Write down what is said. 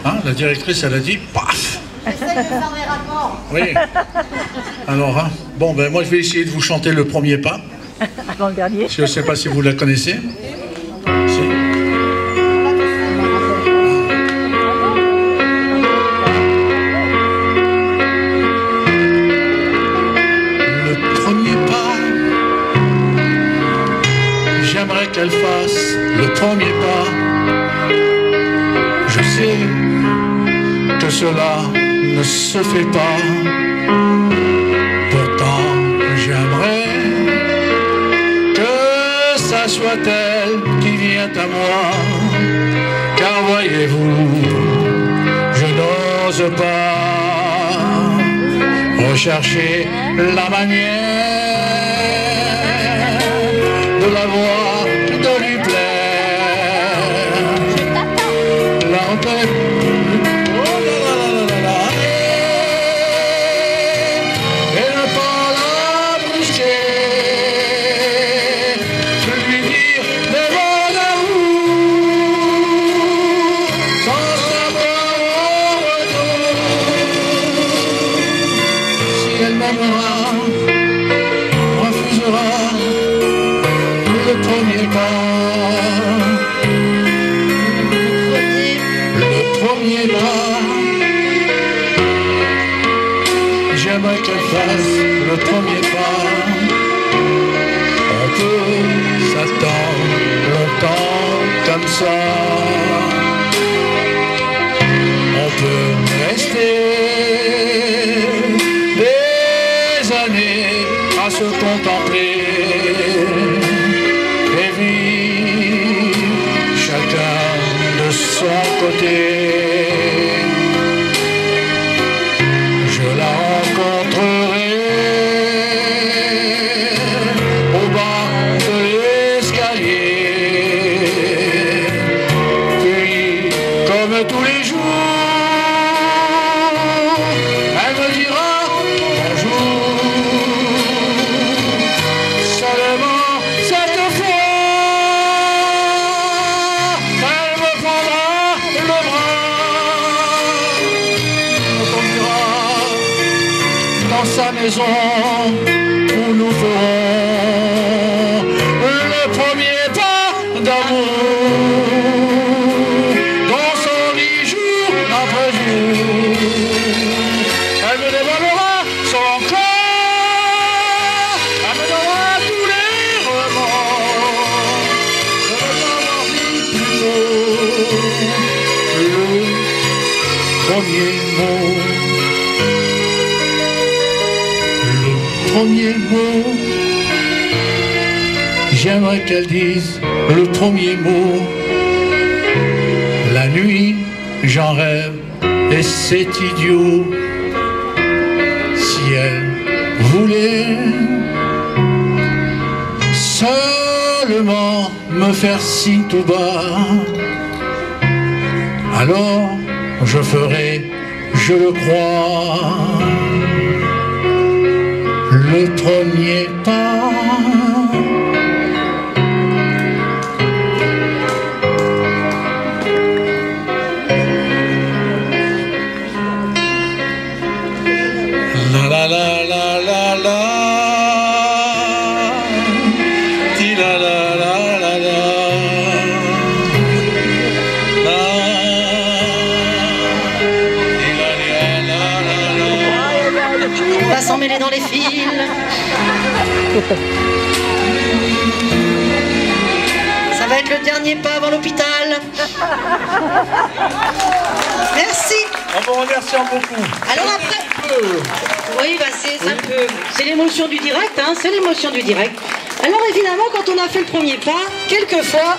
Hein, la directrice, elle a dit, paf. Essaye de faire des rapports. Oui. Alors, hein, bon, ben moi je vais essayer de vous chanter le premier pas. Avant le dernier. Je ne sais pas si vous la connaissez. Si. Le premier pas, j'aimerais qu'elle fasse le premier pas. Je sais que cela ne se fait pas. Pourtant, j'aimerais que ça soit elle qui vient à moi. Car voyez-vous, je n'ose pas rechercher la manière de la voir, de lui plaire. La retraite. Refusera le premier pas. Le premier pas. J'aimerais qu'elle fasse le premier pas. On peut s'attendre longtemps comme ça. On peut rester à se contempler et vivre chacun de son côté. Je la rencontrerai au bas de l'escalier, puis comme tous les jours, elle me dira sa maison où nous ferons le premier pas d'amour. Dans son lit jour après jour, elle me dévoilera son corps, elle me donnera tous les remords. Je veux avoir dit plutôt le premier mot. Premier mot, j'aimerais qu'elle dise le premier mot. La nuit, j'en rêve et c'est idiot. Si elle voulait seulement me faire signe tout bas, alors je ferai, je le crois, le premier pas. La la la la la la, ti la la la la la, la, ti la la la la la. On va s'en mêler dans les fils. Ça va être le dernier pas avant l'hôpital. Merci. En vous remerciant beaucoup. Alors après, oui, bah c'est l'émotion du direct, hein, c'est l'émotion du direct. Alors évidemment, quand on a fait le premier pas, quelquefois,